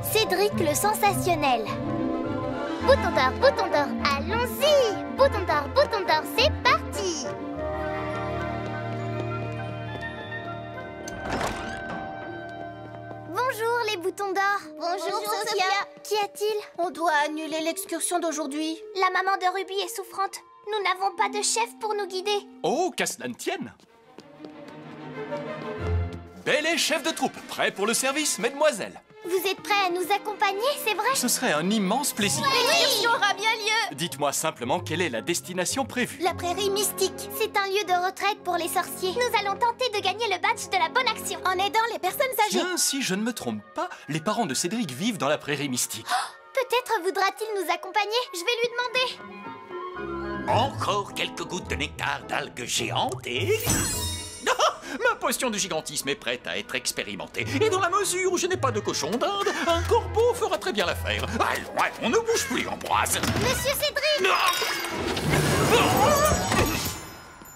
Cédric le sensationnel. Bouton d'or, allons-y! Bouton d'or, c'est parti! Bonjour les boutons d'or. Bonjour, Sophia. Qu'y a-t-il? On doit annuler l'excursion d'aujourd'hui. La maman de Ruby est souffrante. Nous n'avons pas de chef pour nous guider. Oh, qu'à cela ne tienne! Belle chef de troupe, prêt pour le service, mesdemoiselles? Vous êtes prêts à nous accompagner, c'est vrai? Ce serait un immense plaisir. L'excursion aura bien lieu. Dites-moi simplement quelle est la destination prévue. La prairie mystique. C'est un lieu de retraite pour les sorciers. Nous allons tenter de gagner le badge de la bonne action en aidant les personnes âgées. Tiens, si je ne me trompe pas, les parents de Cédric vivent dans la prairie mystique. Peut-être voudra-t-il nous accompagner. Je vais lui demander. Encore quelques gouttes de nectar d'algues géantes et... Ma potion du gigantisme est prête à être expérimentée. Et dans la mesure où je n'ai pas de cochon d'Inde, un corbeau fera très bien l'affaire. Allons, ne bouge plus, Ambroise. Monsieur Cédric!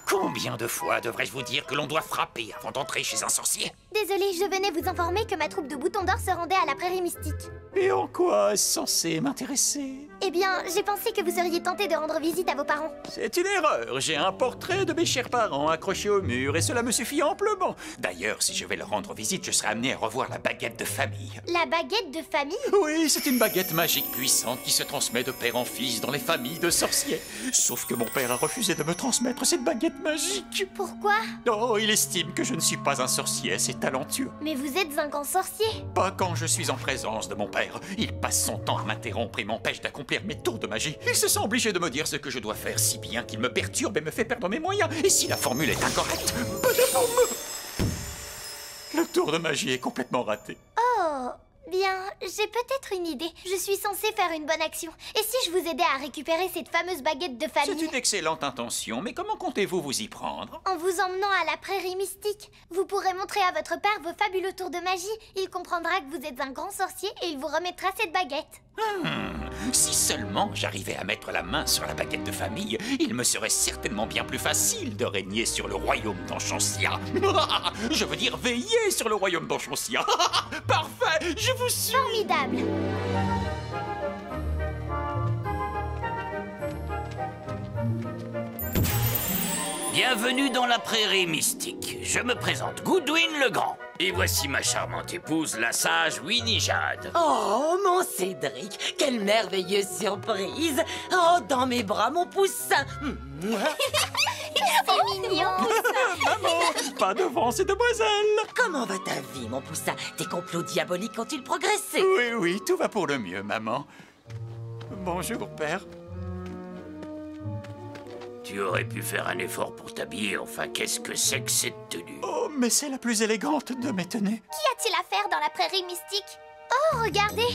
Combien de fois devrais-je vous dire que l'on doit frapper avant d'entrer chez un sorcier? Désolée, je venais vous informer que ma troupe de boutons d'or se rendait à la prairie mystique. Et en quoi est-ce censé m'intéresser? Eh bien, j'ai pensé que vous seriez tenté de rendre visite à vos parents. C'est une erreur. J'ai un portrait de mes chers parents accroché au mur et cela me suffit amplement. D'ailleurs, si je vais leur rendre visite, je serai amené à revoir la baguette de famille. La baguette de famille? Oui, c'est une baguette magique puissante qui se transmet de père en fils dans les familles de sorciers. Sauf que mon père a refusé de me transmettre cette baguette magique. Pourquoi? Oh, il estime que je ne suis pas un sorcier assez talentueux. Mais vous êtes un grand sorcier. Pas quand je suis en présence de mon père. Il passe son temps à m'interrompre et m'empêche d'accomplir mes tours de magie. Il se sent obligé de me dire ce que je dois faire, si bien qu'il me perturbe et me fait perdre mes moyens. Et si la formule est incorrecte, badaboum! Le tour de magie est complètement raté. Oh, bien, j'ai peut-être une idée. Je suis censée faire une bonne action. Et si je vous aidais à récupérer cette fameuse baguette de C'est famille? une excellente intention, mais comment comptez-vous vous y prendre? En vous emmenant à la prairie mystique, vous pourrez montrer à votre père vos fabuleux tours de magie. Il comprendra que vous êtes un grand sorcier et il vous remettra cette baguette. Si seulement j'arrivais à mettre la main sur la baguette de famille, il me serait certainement bien plus facile de régner sur le royaume d'Enchantia. Je veux dire veiller sur le royaume d'Enchantia. Parfait, je vous suis. Formidable. Bienvenue dans la prairie mystique. Je me présente Goodwin le Grand. Et voici ma charmante épouse, la sage Winnie Jade. Oh, mon Cédric, quelle merveilleuse surprise! Oh, dans mes bras, mon poussin! C'est mignon. Maman, pas devant ces demoiselles. Comment va ta vie, mon poussin? Tes complots diaboliques ont-ils progressé? Oui, oui, tout va pour le mieux, maman. Bonjour, père. Tu aurais pu faire un effort pour t'habiller, enfin, qu'est-ce que c'est que cette tenue? Oh, mais c'est la plus élégante de mes tenues. Qu'y a-t-il à faire dans la prairie mystique? Oh, regardez!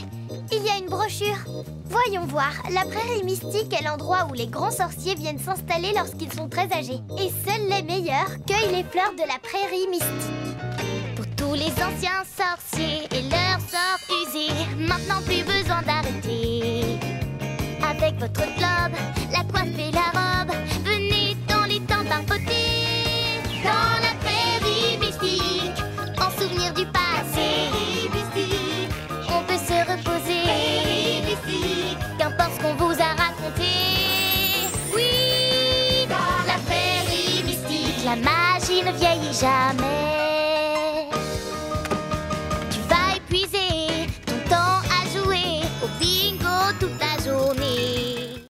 Il y a une brochure. Voyons voir. La prairie mystique est l'endroit où les grands sorciers viennent s'installer lorsqu'ils sont très âgés. Et seuls les meilleurs cueillent les fleurs de la prairie mystique. Pour tous les anciens sorciers et leurs sorts usés, maintenant plus besoin d'arrêter. Avec votre globe, la coiffe et la robe, venez dans les temps papoter. Dans la prairie mystique, en souvenir du passé, on peut se reposer. Qu'importe ce qu'on vous a raconté. Oui, dans la prairie mystique, la magie ne vieillit jamais.